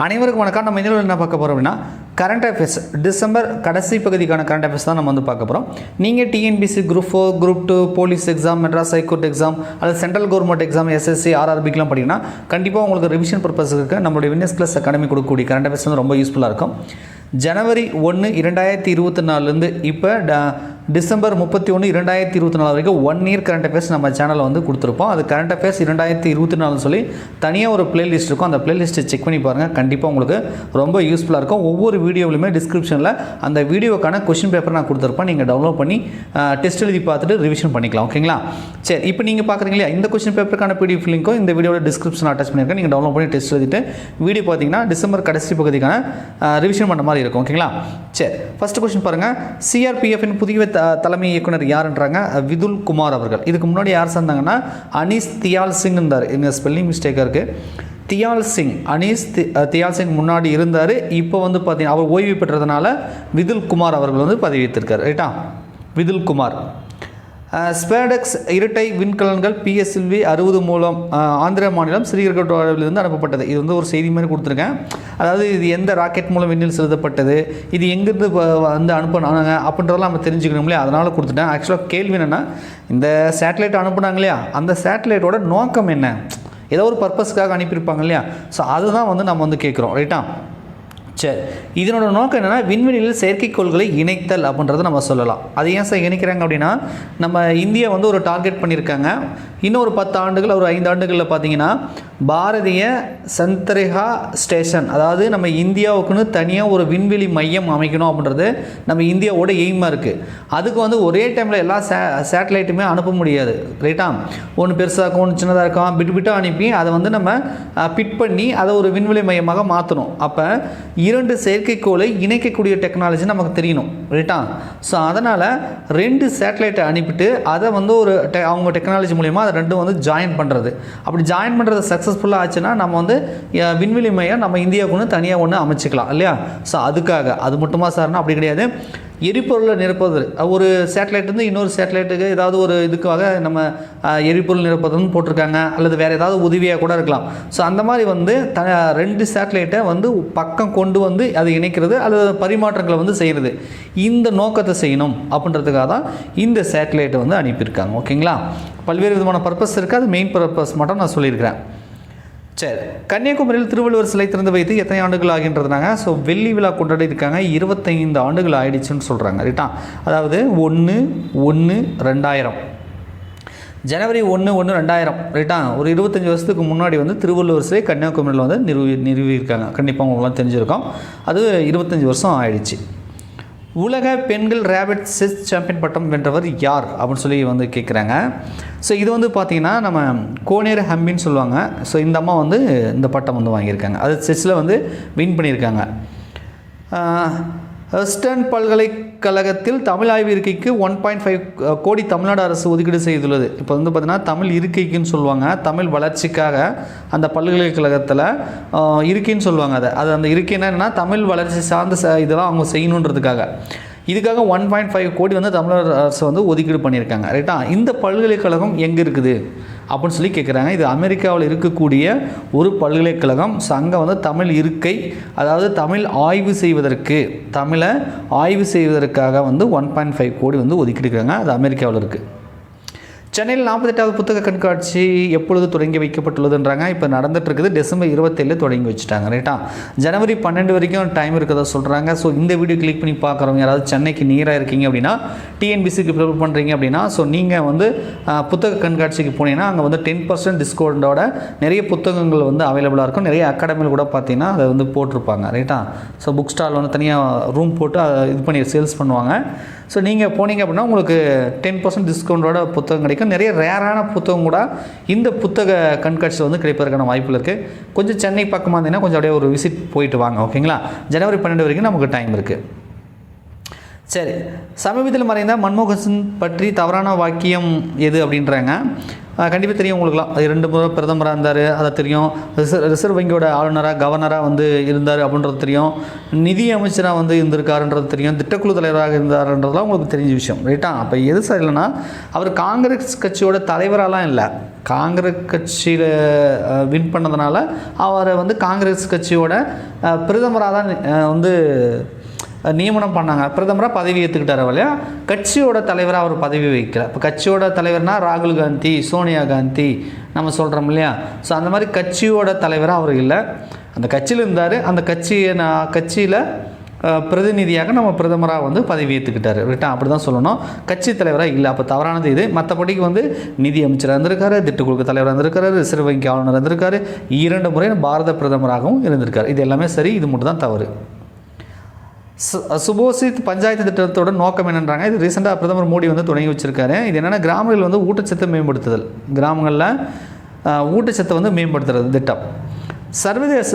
அனைவருக்கும் வணக்கம். நம்ம இதில் என்ன பார்க்க போகிறோம் அப்படின்னா கரண்ட் அஃபேர்ஸ் டிசம்பர் கடைசி பகுதிக்கான கரண்ட் அஃபேர்ஸ் தான் நம்ம வந்து பார்க்க போகிறோம். நீங்கள் TNPSC group 4 group 2 police exam Madras high court exam அல்லது சென்ட்ரல் கவர்மெண்ட் எக்ஸாம் எஸ்எஸ்சி ஆர்ஆர்பிக்கெலாம் படிங்கன்னா கண்டிப்பாக உங்களுக்கு ரிவிஷன் பர்பஸுக்கு நம்மளுடைய வின்னஸ் ப்ளஸ் அகாடமி கொடுக்கக்கூடிய கரண்ட் அஃபேர்ஸ் வந்து ரொம்ப யூஸ்ஃபுல்லாக இருக்கும். ஜனவரி 1 2024 இப்போ டிசம்பர் 31 2024 வரைக்கும் 1 இயர் கரண்ட் அஃபேர்ஸ் நம்ம சேனலில் வந்து கொடுத்துருப்போம். அது கரண்ட் அஃபேர்ஸ் 2024 சொல்லி தனியாக ஒரு பிளேலிஸ்ட் இருக்கும். அந்த பிளேலிஸ்ட்டை செக் பண்ணி பாருங்கள். கண்டிப்பாக உங்களுக்கு ரொம்ப யூஸ்ஃபுல்லாக இருக்கும். ஒவ்வொரு வீடியோவிலுமே டிஸ்கிரிப்ஷனில் அந்த வீடியோக்கான கொஷின் பேப்பர் நான் கொடுத்துருப்பேன். நீங்கள் டவுன்லோட் பண்ணி டெஸ்ட் எழுதி பார்த்துட்டு ரிவிஷன் பண்ணிக்கலாம். ஓகேங்களா? சரி, இப்போ நீங்கள் பார்க்குறீங்க இல்லையா, இந்த கொஷின் பேப்பருக்கான பிடிஎஃப் லிங்க்கும் இந்த வீடியோட டிஸ்கிரிப்ஷன் அட்டாச் பண்ணியிருக்கேன். நீங்கள் டவுன்லோட் பண்ணி டெஸ்ட் எழுதிட்டு வீடியோ பார்த்தீங்கன்னா டிசம்பர் கடைசி பகுதிக்கான ரிவிஷன் பண்ண மாதிரி இருக்கும். ஓகேங்களா? சரி, ஃபர்ஸ்ட் கொஸ்டின் பாருங்கள். சிஆர்பிஎஃபின் புதிய தலைமை இயக்குனர் யாருன்றாங்க? விதுல் குமார் அவர்கள். இதுக்கு முன்னாடி யார் சேர்ந்தாங்கன்னா அனீஸ் தியால் சிங் இருந்தார். எங்கள் ஸ்பெல்லிங் மிஸ்டேக்காக இருக்குது. தியால் சிங், அனீஸ் தியால் சிங் முன்னாடி இருந்தார். இப்போ வந்து பார்த்தீங்கன்னா அவர் ஓய்வு பெற்றதுனால விதுல் குமார் அவர்கள் வந்து பதவி ஏற்றிருக்கார். ரைட்டா? விதுல் குமார். ஸ்பேடெக்ஸ் இரட்டை விண்கலன்கள் PSLV 60 மூலம் ஆந்திர மாநிலம் ஸ்ரீஹரிகோட்டாவிலிருந்து அனுப்பப்பட்டது. இது வந்து ஒரு செய்தி மாதிரி கொடுத்துருக்கேன். அதாவது இது எந்த ராக்கெட் மூலம் விண்ணில் செலுத்தப்பட்டது, இது எங்கேருந்து வந்து அனுப்பினாங்க அப்படின்றதெல்லாம் நம்ம தெரிஞ்சுக்கணும் இல்லையா, அதனால் கொடுத்துட்டேன். ஆக்சுவலாக கேள்வி என்னென்னா, இந்த சேட்டலைட் அனுப்புனாங்க இல்லையா, அந்த சேட்டலைட்டோட நோக்கம் என்ன, ஏதோ ஒரு பர்பஸ்க்காக அனுப்பியிருப்பாங்க இல்லையா. ஸோ அதுதான் வந்து நம்ம வந்து கேட்குறோம். ரைட்டா? சரி, இதனோட நோக்கம் என்னென்னா விண்வெளியில் செயற்கைக்கோள்களை இணைத்தல் அப்படின்றத நம்ம சொல்லலாம். அது ஏன் சார் இணைக்கிறாங்க அப்படின்னா, நம்ம இந்தியா வந்து ஒரு டார்கெட் பண்ணியிருக்காங்க. இன்னும் ஒரு 10 ஆண்டுகள் ஒரு 5 ஆண்டுகளில் பார்த்தீங்கன்னா பாரதிய சந்திரயா ஸ்டேஷன், அதாவது நம்ம இந்தியாவுக்குன்னு தனியாக ஒரு விண்வெளி மையம் அமைக்கணும் அப்படின்றது நம்ம இந்தியாவோட எய்மாக இருக்குது. அதுக்கு வந்து ஒரே டைமில் எல்லா சேட்டலைட்டுமே அனுப்ப முடியாது. ரைட்டா? ஒன்று பெருசாக இருக்கும், ஒன்று சின்னதாக இருக்கும். பிட்டாக அனுப்பி அதை வந்து நம்ம பிட் பண்ணி அதை ஒரு விண்வெளி மையமாக மாற்றணும். அப்போ 2 செயற்கைக்கோளை இணைக்கக்கூடிய டெக்னாலஜி நமக்கு தெரியணும். ரைட்டா? ஸோ அதனால் 2 சேட்டலைட்டை அனுப்பிட்டு அதை வந்து ஒரு அவங்க டெக்னாலஜி மூலிமா அதை 2 வந்து ஜாயின் பண்ணுறது. அப்படி ஜாயின் பண்ணுறது சக்ஸஸ்ஃபுல்லாக ஆச்சுன்னா நம்ம வந்து விண்வெளி மையம் நம்ம இந்தியாவுக்கு தனியாக ஒன்று அமைச்சிக்கலாம் இல்லையா. ஸோ அதுக்காக அது மட்டுமா சார்னா அப்படி கிடையாது. எரிபொருளை நிரப்புவது, ஒரு சேட்டலைட் வந்து இன்னொரு சேட்டலைட்டுக்கு ஏதாவது ஒரு இதுக்காக நம்ம எரிபொருள் நிரப்புறதுன்னு போட்டிருக்காங்க, அல்லது வேறு ஏதாவது உதவியாக கூட இருக்கலாம். ஸோ அந்த மாதிரி வந்து 2 சேட்டலைட்டை வந்து பக்கம் கொண்டு வந்து அதை இணைக்கிறது அல்லது பரிமாற்றங்களை வந்து செய்கிறது. இந்த நோக்கத்தை செய்யணும் அப்படின்றதுக்காக தான் இந்த சேட்டலைட்டை வந்து அனுப்பியிருக்காங்க. ஓகேங்களா? பல்வேறு விதமான பர்பஸ் இருக்குது. அது மெயின் பர்பஸ் மட்டும் நான் சொல்லியிருக்கிறேன். சரி, கன்னியாகுமரியில் திருவள்ளுவர் சிலை திறந்து வைத்து எத்தனை ஆண்டுகள் ஆகின்றதுனாங்க? ஸோ வெள்ளி விழா கொண்டாடி இருக்காங்க. 25 ஆண்டுகள் ஆயிடுச்சுன்னு சொல்கிறாங்க. ரைட்டா? அதாவது 1/1/2000 ஜனவரி 1/1/2000. ரைட்டா? ஒரு 25 வருஷத்துக்கு முன்னாடி வந்து திருவள்ளுவர் சிலை கன்னியாகுமரியில் வந்து நிறுவியிருக்காங்க. கண்டிப்பாக உங்களுக்குலாம் தெரிஞ்சிருக்கோம். அது 25 வருஷம் ஆயிடுச்சு. உலக பெண்கள் ரேபிட் செஸ் சாம்பியன் பட்டம் வென்றவர் யார் அப்படின்னு சொல்லி வந்து கேட்குறாங்க. ஸோ இது வந்து பார்த்திங்கன்னா நம்ம கோனேர் ஹம்பின்னு சொல்லுவாங்க. ஸோ இந்த அம்மா வந்து இந்த பட்டம் வந்து வாங்கியிருக்காங்க. அது செஸ்ஸில் வந்து வின் பண்ணியிருக்காங்க. வெஸ்டர்ன் பல்கலைக்கழகத்தில் தமிழ் ஆய்வு இருக்கைக்கு 1.5 கோடி தமிழ்நாடு அரசு ஒதுக்கீடு செய்துள்ளது. இப்போ வந்து பார்த்திங்கன்னா தமிழ் இருக்கைக்குன்னு சொல்லுவாங்க. தமிழ் வளர்ச்சிக்காக அந்த பல்கலைக்கழகத்தில் இருக்கைன்னு சொல்லுவாங்க. அது அந்த இருக்கைன்னா என்னென்னா தமிழ் வளர்ச்சி சார்ந்த இதெல்லாம் அவங்க செய்யணுன்றதுக்காக. இதுக்காக 1.5 கோடி வந்து தமிழக அரசு வந்து ஒதுக்கீடு பண்ணியிருக்காங்க. ரைட்டா? இந்த பல்கலைக்கழகம் எங்கே இருக்குது அப்படின்னு சொல்லி கேட்குறாங்க. இது அமெரிக்காவில் இருக்கக்கூடிய ஒரு பல்கலைக்கழகம். ஸோ அங்கே வந்து தமிழ் இருக்கை, அதாவது தமிழ் ஆய்வு செய்வதற்கு, தமிழை ஆய்வு செய்வதற்காக வந்து 1.5 கோடி வந்து ஒதுக்கிடுறாங்க. அது அமெரிக்காவில் இருக்குது. சென்னையில் 48வது புத்தக கண்காட்சி எப்பொழுது தொடங்கி வைக்கப்பட்டுள்ளதுன்றாங்க. இப்போ நடந்துகிட்ருக்குது. டிசம்பர் 27 தொடங்கி வச்சுட்டாங்க. ரைட்டா? ஜனவரி 12 வரைக்கும் டைம் இருக்கிறதா சொல்கிறாங்க. ஸோ இந்த வீடியோ கிளிக் பண்ணி பார்க்குறவங்க யாராவது சென்னைக்கு நியராக இருக்கீங்க அப்படின்னா, டிஎன்பிசிக்கு ப்ரிப்பேர் பண்ணுறீங்க அப்படின்னா, ஸோ நீங்கள் வந்து புத்தக கண்காட்சிக்கு போனீங்கன்னா அங்கே வந்து 10% டிஸ்கவுண்டோட நிறைய புத்தகங்கள் வந்து அவைலபிளாக இருக்கும். நிறைய அகாடமியில் கூட பார்த்தீங்கன்னா அதை வந்து போட்டிருப்பாங்க. ரைட்டா? ஸோ புக் ஸ்டால் வந்து தனியாக ரூம் போட்டு இது பண்ணி சேல்ஸ் பண்ணுவாங்க. ஸோ நீங்கள் போனீங்க அப்படின்னா உங்களுக்கு 10% டிஸ்கவுண்டோட புத்தகம் கிடைக்கும். நிறைய ரேரான புத்தகம் கூட இந்த புத்தக கண்காட்சியில் வந்து கிடைப்பதற்கான வாய்ப்புகள் இருக்குது. கொஞ்சம் சென்னை பக்கமாக இருந்தீங்கன்னா கொஞ்சம் அப்படியே ஒரு விசிட் போயிட்டு வாங்க. ஓகேங்களா? ஜனவரி 12 வரைக்கும் நமக்கு டைம் இருக்குது. சரி, சமீபத்தில் மறைந்த மன்மோகன் சிங் பற்றி தவறான வாக்கியம் எது அப்படின்றாங்க. கண்டிப்பாக தெரியும் உங்களுக்குலாம். அது 2 முறை பிரதமராக இருந்தார், அதை தெரியும். ரிசர்வ் வங்கியோட ஆளுநராக கவர்னராக வந்து இருந்தார் அப்படின்றது தெரியும். நிதி அமைச்சராக வந்து இருந்திருக்காருன்றது தெரியும். திட்டக்குழு தலைவராக இருந்தாருன்றதுலாம் உங்களுக்கு தெரிஞ்ச விஷயம், ரைட்டா? அப்போ எது சரியில்லைன்னா, அவர் காங்கிரஸ் கட்சியோட தலைவராலாம் இல்லை, காங்கிரஸ் கட்சியில் வின் பண்ணதுனால அவரை வந்து காங்கிரஸ் கட்சியோட பிரதமராக தான் வந்து நியமனம் பண்ணாங்க. பிரதமராக பதவி ஏற்றுக்கிட்டார் இல்லையா? கட்சியோட தலைவராக அவர் பதவி வைக்கல. இப்போ கட்சியோட தலைவர்னால் ராகுல் காந்தி, சோனியா காந்தி நம்ம சொல்கிறோம் இல்லையா? ஸோ அந்த மாதிரி கட்சியோட தலைவராக அவர் இல்லை, அந்த கட்சியில் இருந்தார். அந்த கட்சியில் பிரதிநிதியாக நம்ம பிரதமராக வந்து பதவி ஏற்றுக்கிட்டார், ரைட்டா? அப்படி தான் சொல்லணும், கட்சி தலைவராக இல்லை. அப்போ தவறானது இது. மற்றபடிக்கு வந்து நிதி அமைச்சராக இருந்திருக்காரு, திட்டக்குழு தலைவராக இருந்திருக்காரு, ரிசர்வ் வங்கி ஆளுநர் இருந்திருக்காரு, 2 முறை பாரத பிரதமராகவும் இருந்திருக்காரு. இது எல்லாமே சரி, இது மட்டும் தான் தவறு. சுபோசித் பஞ்சாயத்து திட்டத்தோட நோக்கம் என்னன்றாங்க. இது ரீசெண்டாக பிரதமர் மோடி வந்து தொடங்கி வச்சுருக்காரு. இது என்னென்னா, கிராமங்களில் வந்து ஊட்டச்சத்தை மேம்படுத்துதல், கிராமங்களில் ஊட்டச்சத்தை வந்து மேம்படுத்துறது திட்டம். சர்வதேச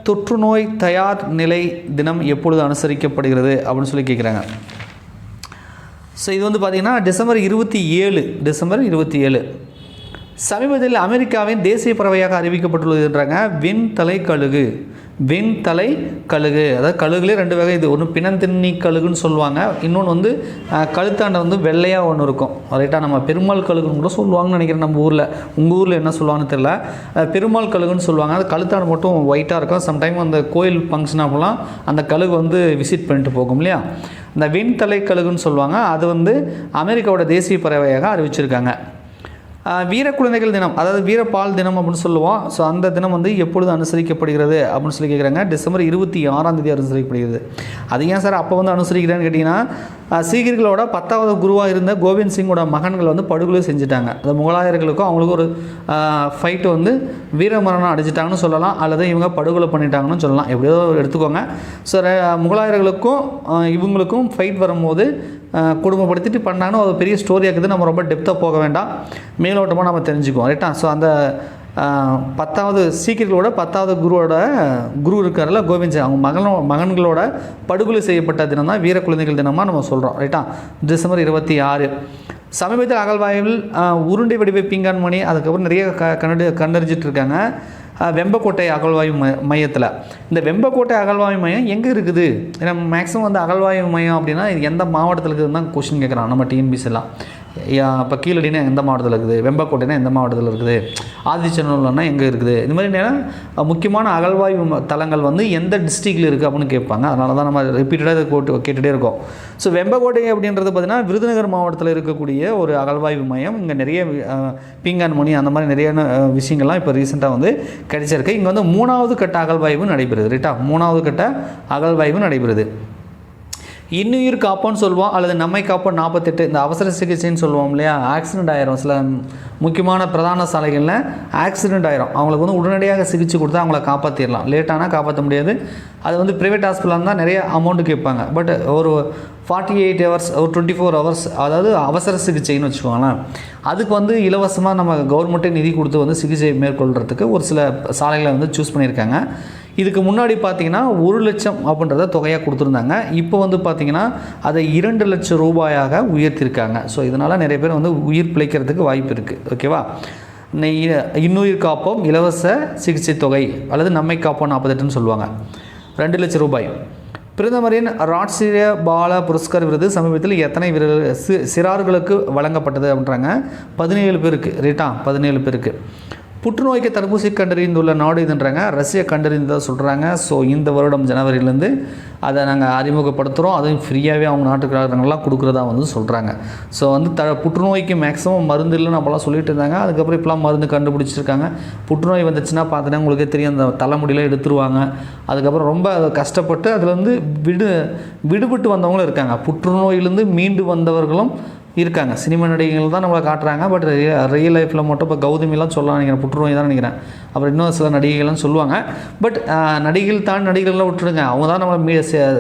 தொற்றுநோய் தயார் நிலை தினம் எப்பொழுது அனுசரிக்கப்படுகிறது அப்படின்னு சொல்லி கேட்குறாங்க. ஸோ இது வந்து பார்த்திங்கன்னா டிசம்பர் 27 சமீபத்தில் அமெரிக்காவின் தேசிய பறவையாக அறிவிக்கப்பட்டுள்ளதுன்றாங்க வெண்தலை கழுகு. அதாவது கழுகுலே 2 வகை. இது ஒன்று பிணந்தின்னி கழுகுன்னு சொல்லுவாங்க, இன்னொன்று வந்து கழுத்தாண்டை வந்து வெள்ளையாக ஒன்று இருக்கும், ரைட்டாக? நம்ம பெருமாள் கழுகுன்னு கூட சொல்லுவாங்கன்னு நினைக்கிறேன் நம்ம ஊரில். உங்கள் ஊரில் என்ன சொல்லுவாங்கன்னு தெரியல. பெருமாள் கழுகுன்னு சொல்லுவாங்க. அது கழுத்தாண்டை மட்டும் ஒயிட்டாக இருக்கும். சம்டைம் அந்த கோயில் ஃபங்க்ஷன் அப்போலாம் அந்த கழுகு வந்து விசிட் பண்ணிட்டு போகும் இல்லையா? இந்த வெண்தலை கழுகுன்னு சொல்லுவாங்க. அது வந்து அமெரிக்காவோட தேசிய பறவையாக அறிவிச்சிருக்காங்க. வீர குழந்தைகள் தினம், அதாவது வீரப்பால் தினம் அப்படின்னு சொல்லுவோம். ஸோ அந்த தினம் வந்து எப்பொழுது அனுசரிக்கப்படுகிறது அப்படின்னு சொல்லி கேட்குறாங்க. டிசம்பர் 26 அனுசரிக்கப்படுகிறது. அது ஏன் சார் அப்போ வந்து அனுசரிக்கிறேன்னு கேட்டிங்கன்னா, சீக்கியர்களோட 10வது குருவாக இருந்த கோவிந்த் சிங்கோட மகன்கள் வந்து படுகொலை செஞ்சுட்டாங்க. அது முகலாயர்களுக்கும் அவங்களுக்கும் ஒரு ஃபைட்டு வந்து வீரமரணம் அடிச்சிட்டாங்கன்னு சொல்லலாம், அல்லது இவங்க படுகொலை பண்ணிட்டாங்கன்னு சொல்லலாம், எப்படியோ எடுத்துக்கோங்க. ஸோ முகலாயர்களுக்கும் இவங்களுக்கும் ஃபைட் வரும்போது குடும்பப்படுத்திட்டு பண்ணாங்கன்னா அது பெரிய ஸ்டோரியாக இருக்குது. நம்ம ரொம்ப டெப்த்தாக போக வேண்டாம், மேலோட்டமாக நம்ம தெரிஞ்சுக்குவோம், ரைட்டா? ஸோ அந்த 10வது சீக்கியர்களோட 10வது குரு இருக்கார்ல கோவிந்த் சிங், அவங்க மகன்களோட படுகொலை செய்யப்பட்ட தினம் தான் வீர குழந்தைகள் தினமாக நம்ம சொல்கிறோம், ரைட்டா? டிசம்பர் 26. சமீபத்தில் அகழ்வாய்வில் உருண்டை வடிவ பீங்கான் மணி அதுக்கப்புறம் நிறைய கண்டறிஞ்சிட்டு இருக்காங்க வெம்பக்கோட்டை அகழ்வாய்வு மையத்தில். இந்த வெம்பக்கோட்டை அகழ்வாய்வு மையம் எங்கே இருக்குது? ஏன்னா மேக்ஸிமம் வந்து அகழ்வாய்வு மையம் அப்படின்னா இது எந்த மாவட்டத்தில் இருக்குதுன்னு தான் கொஸ்டின் கேட்குறான் நம்ம டிஎன்பிசிலாம். இப்போ கீழடினா எந்த மாவட்டத்தில் இருக்குது, வெம்பக்கோட்டைனா எந்த மாவட்டத்தில் இருக்குது, ஆதிச்சநல்லூர்னா எங்கே இருக்குது, இது மாதிரி முக்கியமான அகழ்வாய்வு தலங்கள் வந்து எந்த டிஸ்ட்ரிக்டில் இருக்குது அப்படின்னு கேட்பாங்க. அதனால தான் நம்ம ரிப்பீட்டடாக இதை கேட்டுகிட்டே இருக்கோம். ஸோ வெம்பக்கோட்டை அப்படின்றது பார்த்திங்கன்னா விருதுநகர் மாவட்டத்தில் இருக்கக்கூடிய ஒரு அகழ்வாய்வு மையம். இங்கே நிறைய பீங்கான் மணி அந்த மாதிரி நிறைய விஷயங்கள்லாம் இப்போ ரீசெண்டாக வந்து கிடைச்சிருக்கு. இங்கே வந்து 3வது கட்ட அகழ்வாய்வு நடைபெறுது, ரைட்டா? 3வது கட்ட அகழ்வாய்வு நடைபெறுது. இன்னுயிர் காப்போன்னு சொல்லுவோம், அல்லது நம்மை காப்போம் 48. இந்த அவசர சிகிச்சைன்னு சொல்லுவோம் இல்லையா? ஆக்சிடென்ட் ஆயிரும், சில முக்கியமான பிரதான சாலைகளில் ஆக்சிடென்ட் ஆயிரும். அவங்களுக்கு வந்து உடனடியாக சிகிச்சை கொடுத்தா அவங்கள காப்பாற்றிடலாம், லேட்டானால் காப்பாற்ற முடியாது. அது வந்து ப்ரைவேட் ஹாஸ்பிட்டலாக இருந்தால் நிறைய அமௌண்ட்டு கேட்பாங்க. பட் ஒரு 48 ஹவர்ஸ், ஒரு 24 ஹவர்ஸ், அதாவது அவசர சிகிச்சைன்னு வச்சுக்கோங்களேன், அதுக்கு வந்து இலவசமாக நம்ம கவர்மெண்ட்டே நிதி கொடுத்து வந்து சிகிச்சை மேற்கொள்கிறதுக்கு ஒரு சில சாலைகளை வந்து சூஸ் பண்ணியிருக்காங்க. இதுக்கு முன்னாடி பார்த்திங்கன்னா 1 லட்சம் அப்படின்றத தொகையாக கொடுத்துருந்தாங்க. இப்போ வந்து பார்த்திங்கன்னா அதை 2 லட்சம் ரூபாயாக உயர்த்திருக்காங்க. ஸோ இதனால் நிறைய பேர் வந்து உயிர் பிழைக்கிறதுக்கு வாய்ப்பு இருக்குது, ஓகேவா? இன்னுயிர் காப்போம் இலவச சிகிச்சை தொகை, அல்லது நம்மை காப்போம் 48ன்னு சொல்லுவாங்க, 2 லட்சம் ரூபாய். பிரதமரின் ராஷ்டிரிய பால புரஸ்கார் விருது சமீபத்தில் எத்தனை சிறார்களுக்கு வழங்கப்பட்டது அப்படின்றாங்க? 17 பேருக்கு, ரைட்டா? 17 பேருக்கு. புற்றுநோய்க்கு தடுப்பூசி கண்டறிந்துள்ள நாடு இதுன்றாங்க. ரஷ்யா கண்டறிந்ததாக சொல்கிறாங்க. ஸோ இந்த வருடம் ஜனவரியிலேருந்து அதை நாங்கள் அறிமுகப்படுத்துகிறோம், அதுவும் ஃப்ரீயாகவே அவங்க நாட்டுக்காரங்களாம் கொடுக்குறதா வந்து சொல்கிறாங்க. ஸோ வந்து புற்றுநோய்க்கு மேக்ஸிமம் மருந்து இல்லைன்னு அப்போலாம் சொல்லிட்டு இருந்தாங்க. அதுக்கப்புறம் இப்போலாம் மருந்து கண்டுபிடிச்சிருக்காங்க. புற்றுநோய் வந்துச்சுன்னா பார்த்தீங்கன்னா உங்களுக்கே தெரியும், அந்த தலைமுடியெலாம் எடுத்துருவாங்க. அதுக்கப்புறம் ரொம்ப கஷ்டப்பட்டு அதுலேருந்து விடுபட்டு வந்தவங்களும் இருக்காங்க. புற்றுநோயிலேருந்து மீண்டு வந்தவர்களும் இருக்காங்க. சினிமா நடிகைகள் தான் நம்மளை காட்டுறாங்க. பட் ரியல் லைஃப்பில் மட்டும் இப்போ கௌதமிலாம் சொல்லலாம் நினைக்கிறேன், புற்றுநோய் தான் நினைக்கிறேன். அப்புறம் இன்னும் சில நடிகைகள்லாம் சொல்லுவாங்க. பட் நடிகர்கள்லாம் விட்டுருங்க, அவங்க தான் நம்ம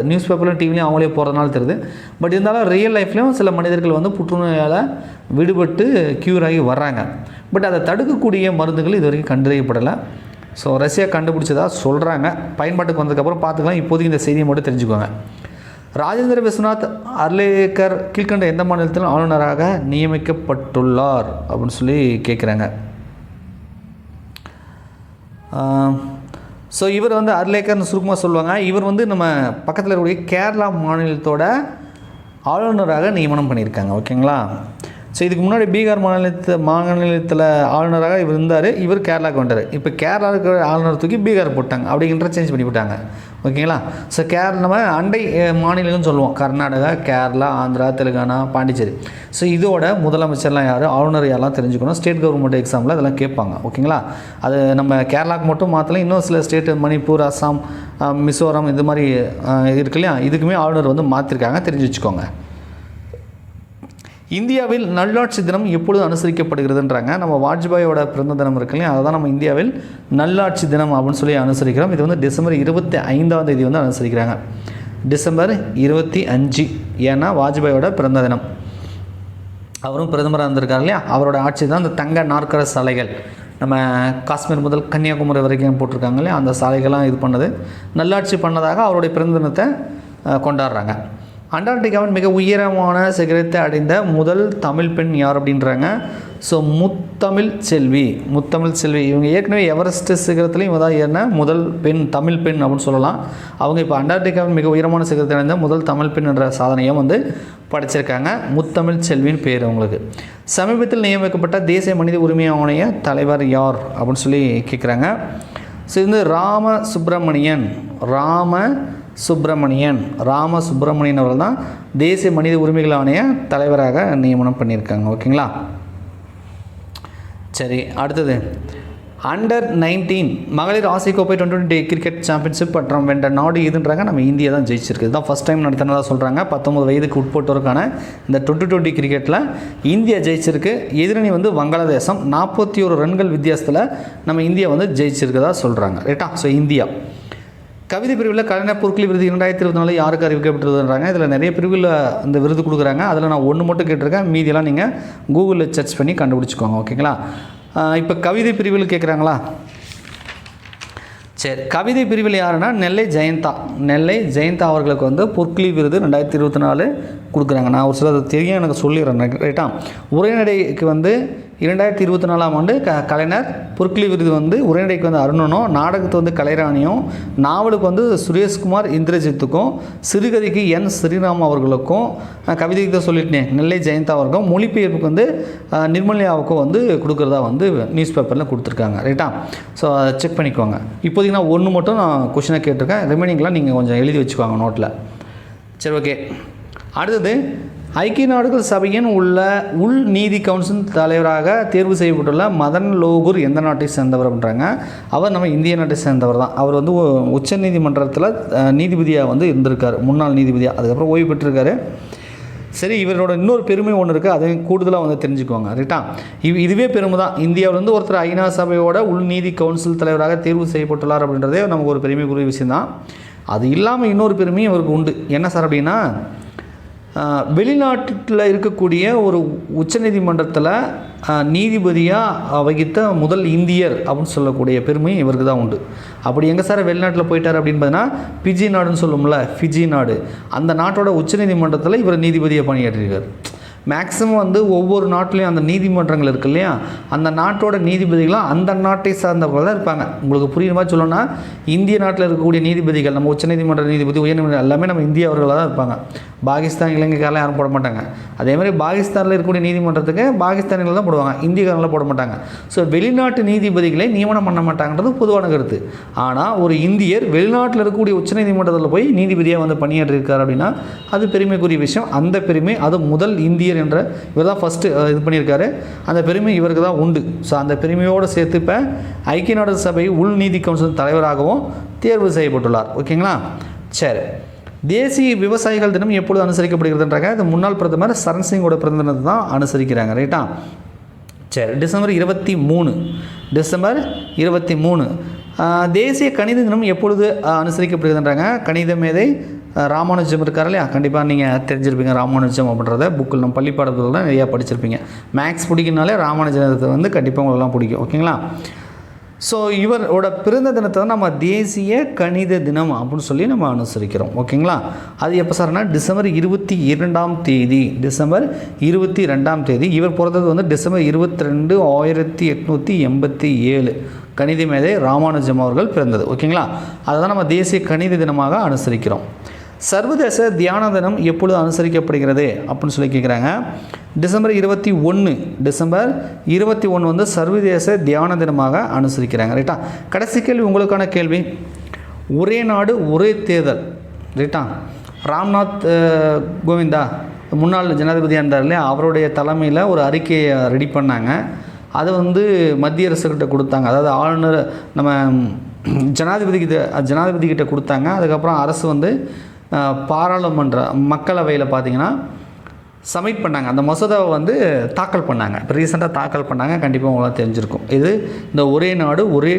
நியூஸ் பேப்பர்லையும் டிவிலையும் அவங்களே போகிறதுனால தெரியுது. பட் இருந்தாலும் ரியல் லைஃப்லேயும் சில மனிதர்கள் வந்து புற்றுநோயால் விடுபட்டு க்யூர் ஆகி வர்றாங்க. பட் அதை தடுக்கக்கூடிய மருந்துகள் இது வரைக்கும் கண்டறியப்படலை. ஸோ ரஷ்யா கண்டுபிடிச்சதாக சொல்கிறாங்க. பயன்பாட்டுக்கு வந்ததுக்கப்புறம் பார்த்துக்கலாம். இப்போதைக்கு இந்த செய்தியை மட்டும் தெரிஞ்சுக்கோங்க. ராஜேந்திர விஸ்வநாத் அர்லேக்கர் கீழ்கண்ட எந்த மாநிலத்திலும் ஆளுநராக நியமிக்கப்பட்டுள்ளார் அப்படின்னு சொல்லி கேட்குறாங்க. ஸோ இவர் வந்து அர்லேக்கர்னு சுருக்கமாக சொல்லுவாங்க. இவர் வந்து நம்ம பக்கத்தில் இருக்கக்கூடிய கேரளா மாநிலத்தோட ஆளுநராக நியமனம் பண்ணியிருக்காங்க. ஓகேங்களா. ஸோ இதுக்கு முன்னாடி பீகார் மாநிலத்தில் ஆளுநராக இவர் இருந்தார். இவர் கேரளாவுக்கு வந்தார். இப்போ கேரளாவுக்கு ஆளுநர் தூக்கி பீகார் போட்டாங்க, அப்படிங்கிற சேஞ்ச் பண்ணி விட்டாங்க. ஓகேங்களா. ஸோ நம்ம அண்டை மாநிலம்னு சொல்லுவோம், கர்நாடகா, கேரளா, ஆந்திரா, தெலுங்கானா, பாண்டிச்சேரி. ஸோ இதோட முதலமைச்சர்லாம் யார், ஆளுநர் யாரெல்லாம் தெரிஞ்சுக்கணும். ஸ்டேட் கவர்மெண்ட் எக்ஸாமில் அதெல்லாம் கேட்பாங்க. ஓகேங்களா. அது நம்ம கேரளாவுக்கு மட்டும் மாற்றலாம், இன்னும் சில ஸ்டேட்டு மணிப்பூர், அஸ்ஸாம், மிசோரம் இது மாதிரி இருக்கு இல்லையா, இதுக்குமே ஆளுநர் வந்து மாற்றிருக்காங்க, தெரிஞ்சு வச்சுக்கோங்க. இந்தியாவில் நல்லாட்சி தினம் எப்பொழுது அனுசரிக்கப்படுகிறதுன்றாங்க. நம்ம வாஜ்பாயோட பிறந்த தினம் இருக்கு இல்லையா, அதை தான் நம்ம இந்தியாவில் நல்லாட்சி தினம் அப்படின்னு சொல்லி அனுசரிக்கிறோம். இது வந்து டிசம்பர் 25 வந்து அனுசரிக்கிறாங்க. டிசம்பர் 25, ஏன்னா வாஜ்பாயோட பிறந்த தினம். அவரும் பிரதமராக இருந்திருக்கார் இல்லையா, அவரோட ஆட்சி தான் இந்த தங்க நாற்கர சாலைகள் நம்ம காஷ்மீர் முதல் கன்னியாகுமரி வரைக்கும் போட்டிருக்காங்க இல்லையா, அந்த சாலைகள்லாம் இது பண்ணது நல்லாட்சி பண்ணதாக அவருடைய பிறந்த தினத்தை கொண்டாடுறாங்க. அண்டார்டிகாவின் மிக உயரமான சிகரத்தை அடைந்த முதல் தமிழ் பெண் யார் அப்படின்றாங்க. ஸோ முத்தமிழ் செல்வி இவங்க ஏற்கனவே எவரெஸ்ட் சிகரத்துலேயும் இவங்க தான் ஏறின முதல் பெண், தமிழ் பெண் அப்படின்னு சொல்லலாம். அவங்க இப்போ அண்டார்டிகாவின் மிக உயரமான சிகரத்தை அடைந்த முதல் தமிழ் பெண் என்ற சாதனையும் வந்து படைச்சிருக்காங்க. முத்தமிழ் செல்வின்னு பேர் அவங்களுக்கு. சமீபத்தில் நியமிக்கப்பட்ட தேசிய மனித உரிமை ஆணைய தலைவர் யார் அப்படின்னு சொல்லி கேட்குறாங்க. ஸோ இது வந்து ராமசுப்ரமணியன் அவர்கள் தான் தேசிய மனித உரிமைகள் ஆணைய தலைவராக நியமனம் பண்ணியிருக்காங்க. ஓகேங்களா. சரி, அடுத்தது அண்டர் 19 மகளிர் ஆசிய கோப்பை 2020 கிரிக்கெட் சாம்பியன்ஷிப் பட்டம் வென்ற நாடு இதுன்றாங்க. நம்ம இந்தியா தான் ஜெயிச்சிருக்கு. இதுதான் ஃபஸ்ட் டைம் நடத்தினதாக சொல்கிறாங்க. 19 வயதுக்கு உட்பட்டோருக்கான இந்த 2020 கிரிக்கெட்டில் இந்தியா ஜெயிச்சிருக்கு. எதிரணி வந்து வங்காளதேசம். 41 ரன்கள் வித்தியாசத்தில் நம்ம இந்தியா வந்து ஜெயிச்சிருக்கதா சொல்கிறாங்க. ரைட்டா. So India. கவிதை பிரிவில் கலைஞர் பொற்கிளி விருது 2024 யாருக்கு அறிவிக்கப்பட்டதுன்றாங்க. இதில் நிறைய பிரிவில் இந்த விருது கொடுக்குறாங்க. அதில் நான் ஒன்று மட்டும் கேட்டிருக்கேன், மீதியெல்லாம் நீங்கள் கூகுளில் சர்ச் பண்ணி கண்டுபிடிச்சிக்கோங்க. ஓகேங்களா. இப்போ கவிதை பிரிவில் கேட்குறாங்களா? சரி, கவிதை பிரிவில் யாருன்னா நெல்லை ஜெயந்தா அவர்களுக்கு வந்து பொற்கிளி விருது 2024 கொடுக்குறாங்க. நான் ஒரு சிலது தெரியும், எனக்கு சொல்லிடுறேன். ரைட்டா. உரைநடைக்கு வந்து 2024ஆம் ஆண்டு கலைஞர் பொற்கிளி விருது வந்து உரைநடைக்கு வந்து அருணனும், நாடகத்துக்கு வந்து கலைராணியும், நாவலுக்கு வந்து சுரேஷ்குமார் இந்திரஜித்துக்கும், சிறுகதைக்கு என் ஸ்ரீராம் அவர்களுக்கும், கவிதைக்கு தான் சொல்லிட்டேன் நெல்லை ஜெயந்தா அவர்களுக்கும், மொழிபெயர்ப்புக்கு வந்து நிர்மல்யாவுக்கும் வந்து கொடுக்குறதா வந்து நியூஸ் பேப்பரில் கொடுத்துருக்காங்க. ரைட்டா. ஸோ அதை செக் பண்ணிக்கோங்க. இப்போதைக்கு நான் ஒன்று மட்டும் நான் கொஷினை கேட்டிருக்கேன். ரிமைனிங்லாம் நீங்கள் கொஞ்சம் எழுதி வச்சுக்கோங்க நோட்டில். சரி, ஓகே. அடுத்தது ஐக்கிய நாடுகள் சபையின் உள் நீதி கவுன்சில் தலைவராக தேர்வு செய்யப்பட்டுள்ள மதன் லோகூர் எந்த நாட்டை சேர்ந்தவர் அப்படின்றாங்க. அவர் நம்ம இந்திய நாட்டை சேர்ந்தவர் தான். அவர் வந்து உச்ச நீதிமன்றத்தில் நீதிபதியாக வந்து இருந்திருக்கார், முன்னாள் நீதிபதியாக. அதுக்கப்புறம் ஓய்வு பெற்றிருக்காரு. சரி, இவரோட இன்னொரு பெருமை ஒன்று இருக்குது, அதை கூடுதலாக வந்து தெரிஞ்சுக்குவாங்க. ரைட்டா. இதுவே பெருமை தான். இந்தியாவிலேருந்து ஒருத்தர் ஐநா சபையோட உள் நீதி கவுன்சில் தலைவராக தேர்வு செய்யப்பட்டுள்ளார் அப்படின்றதே நமக்கு ஒரு பெருமைக்குரிய விஷயந்தான். அது இல்லாமல் இன்னொரு பெருமையும் அவருக்கு உண்டு. என்ன சார் அப்படின்னா, வெளிநாட்டில் இருக்கக்கூடிய ஒரு உச்சநீதிமன்றத்தில் நீதிபதியாக வகித்த முதல் இந்தியர் அப்படின்னு சொல்லக்கூடிய பெருமை இவருக்கு தான் உண்டு. அப்படி எங்கே சார் வெளிநாட்டில் போயிட்டார் அப்படின்னு பார்த்தீங்கன்னா, ஃபிஜி நாடுன்னு சொல்லுவோம்ல, ஃபிஜி நாடு, அந்த நாட்டோட உச்சநீதிமன்றத்தில் இவர் நீதிபதியாக பணியாற்றிருக்கார். மேக்ஸிமம் வந்து ஒவ்வொரு நாட்டிலையும் அந்த நீதிமன்றங்கள் இருக்குது இல்லையா, அந்த நாட்டோட நீதிபதிகளாம் அந்த நாட்டை சார்ந்தவர்கள் தான் இருப்பாங்க. உங்களுக்கு புரியுற மாதிரி சொல்லணும்னா, இந்திய நாட்டில் இருக்கக்கூடிய நீதிபதிகள், நம்ம உச்சநீதிமன்ற நீதிபதி, உயர்நீதிமன்றம் எல்லாமே நம்ம இந்தியாவர்களாக தான் இருப்பாங்க. பாகிஸ்தான், இலங்கைக்காரெலாம் யாரும் போட மாட்டாங்க. அதேமாதிரி பாகிஸ்தானில் இருக்கக்கூடிய நீதிமன்றத்துக்கு பாகிஸ்தானில் தான் போடுவாங்க, இந்தியக்காரில் போட மாட்டாங்க. ஸோ வெளிநாட்டு நீதிபதிகளை நியமனம் பண்ண மாட்டாங்கன்றது பொதுவான கருத்து. ஆனால் ஒரு இந்தியர் வெளிநாட்டில் இருக்கக்கூடிய உச்சநீதிமன்றத்தில் போய் நீதிபதியாக வந்து பணியாற்றிருக்கார் அப்படின்னா அது பெருமைக்குரிய விஷயம். அந்த பெருமை, அது முதல் இந்தியர் என்ற இவர் தான் ஃபஸ்ட்டு இது பண்ணியிருக்காரு. அந்த பெருமை இவருக்கு தான் உண்டு. ஸோ அந்த பெருமையோடு சேர்த்து இப்போ ஐக்கிய நாடுகள் சபை உள் நீதி கவுன்சில் தலைவராகவும் தேர்வு செய்யப்பட்டுள்ளார். ஓகேங்களா. சரி, தேசிய விவசாயிகள் தினம் எப்பொழுது அனுசரிக்கப்படுகிறதுன்றாங்க. இது முன்னாள் பிரதமர் சரண் சிங்கோட பிறந்த தினத்தை தான் அனுசரிக்கிறாங்க. ரைட்டா. சரி, டிசம்பர் 23. தேசிய கணித தினம் எப்பொழுது அனுசரிக்கப்படுகிறதுன்றாங்க. கணித மேதை ராமானுஜம் இருக்கார் இல்லையா, கண்டிப்பாக நீங்கள் தெரிஞ்சிருப்பீங்க ராமானுஜம் அப்படின்றத. புக்கில் நம்ம பள்ளிப்பாடத்தில் தான் நிறையா படிச்சிருப்பீங்க. மேக்ஸ் பிடிக்குனாலே ராமானுஜத்தை வந்து கண்டிப்பாக உங்களெல்லாம் பிடிக்கும். ஓகேங்களா. ஸோ இவரோட பிறந்த தினத்தை தான் நம்ம தேசிய கணித தினம் அப்படின்னு சொல்லி நம்ம அனுசரிக்கிறோம். ஓகேங்களா? அது எப்போ சார்னா டிசம்பர் 22ஆம் தேதி. டிசம்பர் 22ஆம் தேதி. இவர் பிறந்தது வந்து டிசம்பர் 22, 1887. கணித மேதை ராமானுஜம் அவர்கள் பிறந்தது. ஓகேங்களா? அதை தான் நம்ம தேசிய கணித தினமாக அனுசரிக்கிறோம். சர்வதேச தியான தினம் எப்பொழுது அனுசரிக்கப்படுகிறது அப்படின்னு சொல்லி கேட்குறாங்க. டிசம்பர் 21 வந்து சர்வதேச தியான தினமாக அனுசரிக்கிறாங்க. ரைட்டா? கடைசி கேள்வி உங்களுக்கான கேள்வி, ஒரே நாடு ஒரே தேர்தல். ரைட்டா? ராம்நாத் கோவிந்தா முன்னாள் ஜனாதிபதியாக இருந்தார் இல்லையா, அவருடைய தலைமையில் ஒரு அறிக்கையை ரெடி பண்ணாங்க. அதை வந்து மத்திய அரசுக்கிட்ட கொடுத்தாங்க. அதாவது ஆளுநர் நம்ம ஜனாதிபதிக்கிட்ட கொடுத்தாங்க. அதுக்கப்புறம் அரசு வந்து பாராளுமன்ற மக்களவையில் பார்த்திங்கன்னா சப்மிட் பண்ணாங்க. அந்த மசோதாவை வந்து தாக்கல் பண்ணாங்க. இப்போ ரீசெண்டாக தாக்கல் பண்ணாங்க. கண்டிப்பாக உங்களுக்கு தெரிஞ்சிருக்கும். இது இந்த ஒரே நாடு ஒரே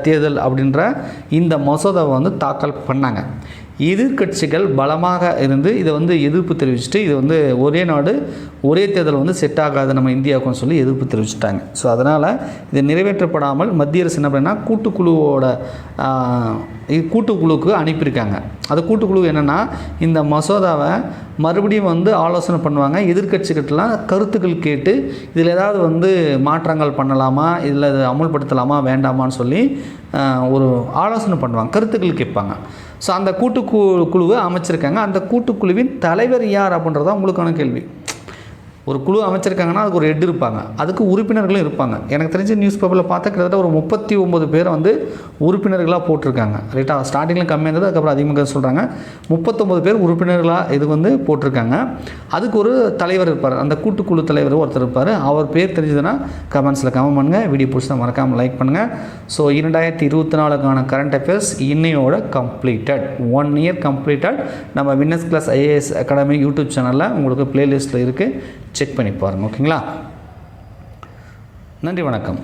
தேர்தல் அப்படின்ற இந்த மசோதாவை வந்து தாக்கல் பண்ணாங்க. எதிர்கட்சிகள் பலமாக இருந்து இதை வந்து எதிர்ப்பு தெரிவிச்சுட்டு இது வந்து ஒரே நாடு ஒரே தேர்தல் வந்து செட் ஆகாது நம்ம இந்தியாவுக்குன்னு சொல்லி எதிர்ப்பு தெரிவிச்சிட்டாங்க. ஸோ அதனால் இது நிறைவேற்றப்படாமல் மத்திய அரசு என்ன பண்ணால் கூட்டுக்குழுவுக்கு அனுப்பியிருக்காங்க. அது கூட்டுக்குழு என்னென்னா இந்த மசோதாவை மறுபடியும் வந்து ஆலோசனை பண்ணுவாங்க. எதிர்கட்சிகிட்டலாம் கருத்துக்கள் கேட்டு இதில் ஏதாவது வந்து மாற்றங்கள் பண்ணலாமா, இதில் அமுல்படுத்தலாமா வேண்டாமான்னு சொல்லி ஒரு ஆலோசனை பண்ணுவாங்க, கருத்துக்கள் கேட்பாங்க. ஸோ அந்த கூட்டுக்குழுவை அமைச்சிருக்காங்க. அந்த கூட்டுக்குழுவின் தலைவர் யார் அப்படின்றத உங்களுக்கான கேள்வி. ஒரு குழு அமைச்சிருக்காங்கன்னா அதுக்கு ஒரு ஹெட் இருப்பாங்க, அதுக்கு உறுப்பினர்களும் இருப்பாங்க. எனக்கு தெரிஞ்ச நியூஸ் பேப்பரில் பார்த்தா கிட்டத்தட்ட ஒரு 39 பேரை வந்து உறுப்பினர்களாக போட்டிருக்காங்க. ரைட்டா? ஸ்டார்டிங்கில் கம்மியாக இருந்தது, அதுக்கப்புறம் அதிகமாக சொல்கிறாங்க. 39 பேர் உறுப்பினர்களாக இது வந்து போட்டிருக்காங்க. அதுக்கு ஒரு தலைவர் இருப்பார், அந்த கூட்டுக்குழு தலைவர் ஒருத்தர் இருப்பார். அவர் பேர் தெரிஞ்சதுன்னா கமெண்ட்ஸில் கமெண்ட் பண்ணுங்கள். வீடியோ பிடிச்சா மறக்காமல் லைக் பண்ணுங்கள். ஸோ 2024க்கான கரண்ட் அஃபேர்ஸ் இன்னையோட கம்ப்ளீட்டட். 1 year completed. நம்ம winners class IAS academy YouTube சேனலில் உங்களுக்கு பிளேலிஸ்ட்டில் இருக்குது, செக் பண்ணி பாருங்கள். ஓகேங்களா? நன்றி, வணக்கம்.